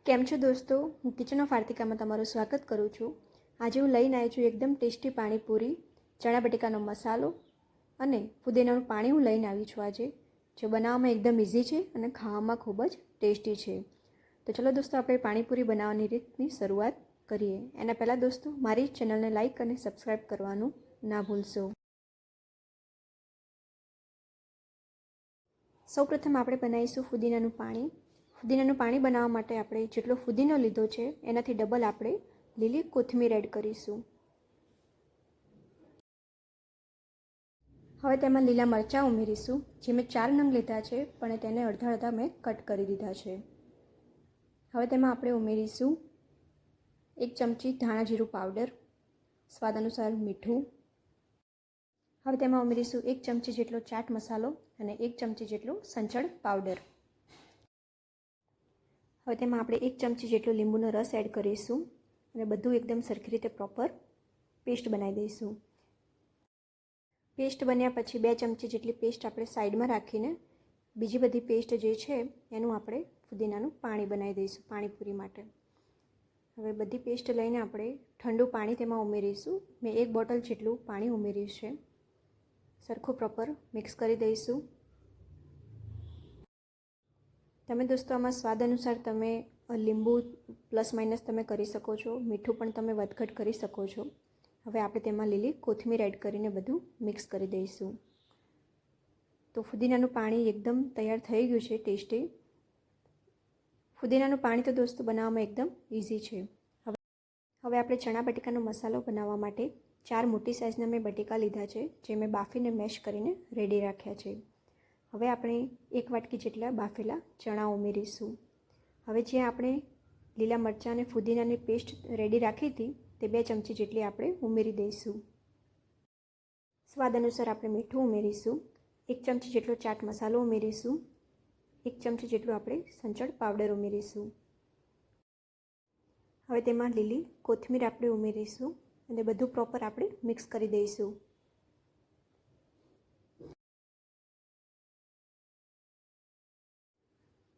કેમ છો દોસ્તો, હું કિચન ઓફ આર્તિકામાં તમારું સ્વાગત કરું છું। આજે હું લઈને આવી છું એકદમ ટેસ્ટી પાણીપુરી, ચણા બટેકાનો મસાલો અને ફુદીનાનું પાણી હું લઈને આવી છું આજે, જે બનાવવામાં એકદમ ઇઝી છે અને ખાવામાં ખૂબ જ ટેસ્ટી છે। તો ચલો દોસ્તો, આપણે પાણીપુરી બનાવવાની રીતની શરૂઆત કરીએ। એના પહેલાં દોસ્તો, મારી ચેનલને લાઇક અને સબસ્ક્રાઈબ કરવાનું ના ભૂલશો। સૌપ્રથમ આપણે બનાવીશું ફુદીનાનું પાણી। ફુદીનાનું પાણી બનાવવા માટે આપણે જેટલો ફુદીનો લીધો છે એનાથી ડબલ આપણે લીલી કોથમીર એડ કરીશું। હવે તેમાં લીલા મરચાં ઉમેરીશું, જે મેં 4 નંગ લીધા છે, પણ તેને અડધા અડધા મેં કટ કરી દીધા છે। હવે તેમાં આપણે ઉમેરીશું 1 ચમચી ધાણા જીરું પાવડર, સ્વાદ અનુસાર મીઠું। હવે તેમાં ઉમેરીશું 1 ચમચી જેટલો ચાટ મસાલો અને 1 ચમચી જેટલો સંચળ પાવડર। હવે તેમાં આપણે 1 ચમચી જેટલો લીંબુનો રસ એડ કરીશું અને બધું એકદમ સરખી રીતે પ્રોપર પેસ્ટ બનાવી દઈશું। પેસ્ટ બન્યા પછી 2 ચમચી જેટલી પેસ્ટ આપણે સાઈડમાં રાખીને બીજી બધી પેસ્ટ જે છે એનું આપણે ફુદીનાનું પાણી બનાવી દઈશું પાણીપુરી માટે। હવે બધી પેસ્ટ લઈને આપણે ઠંડુ પાણી તેમાં ઉમેરીશું। મેં 1 બોટલ જેટલું પાણી ઉમેર્યું છે। સરખું પ્રોપર મિક્સ કરી દઈશું। તમે દોસ્તો આમાં સ્વાદ અનુસાર તમે લીંબુ પ્લસ માઇનસ તમે કરી શકો છો, મીઠું પણ તમે વધઘટ કરી શકો છો। હવે આપણે તેમાં લીલી કોથમીર એડ કરીને બધું મિક્સ કરી દઈશું। તો ફુદીનાનું પાણી એકદમ તૈયાર થઈ ગયું છે ટેસ્ટી। ફુદીનાનું પાણી તો દોસ્તો બનાવવામાં એકદમ ઇઝી છે। હવે આપણે ચણા બટેકાનો મસાલો બનાવવા માટે 4 મોટી સાઇઝના મેં બટેકા લીધા છે, જે મેં બાફીને મેશ કરીને રેડી રાખ્યા છે। હવે આપણે 1 વાટકી જેટલા બાફેલા ચણા ઉમેરીશું। હવે જે આપણે લીલા મરચાં અને ફુદીનાની પેસ્ટ રેડી રાખી હતી તે 2 ચમચી જેટલી આપણે ઉમેરી દઈશું। સ્વાદ અનુસાર આપણે મીઠું ઉમેરીશું, 1 ચમચી જેટલો ચાટ મસાલો ઉમેરીશું, 1 ચમચી જેટલું આપણે સંચળ પાવડર ઉમેરીશું। હવે તેમાં લીલી કોથમીર આપણે ઉમેરીશું અને બધું પ્રોપર આપણે મિક્સ કરી દઈશું।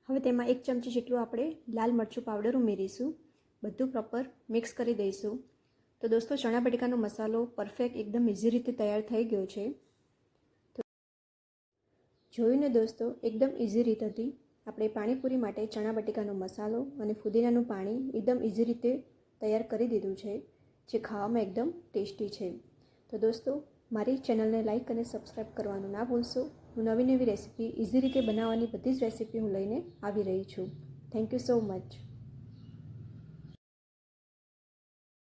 હવે તેમાં 1 ચમચી જેટલું આપણે લાલ મરચું પાવડર ઉમેરીશું, બધું પ્રોપર મિક્સ કરી દઈશું। તો દોસ્તો, ચણા બટેકાનો મસાલો પરફેક્ટ એકદમ ઇઝી રીતે તૈયાર થઈ ગયો છે। તો જોયું ને દોસ્તો, એકદમ ઇઝી રીત હતી। આપણે પાણીપુરી માટે ચણા બટેકાનો મસાલો અને ફુદીનાનું પાણી એકદમ ઇઝી રીતે તૈયાર કરી દીધું છે, જે ખાવામાં એકદમ ટેસ્ટી છે। તો દોસ્તો, મારી ચેનલને લાઇક અને સબસ્ક્રાઈબ કરવાનું ના ભૂલશો। હું નવી રેસીપી ઇઝી રીતે બનાવવાની બધી જ રેસીપી હું લઈને આવી રહી છું। Thank you so much.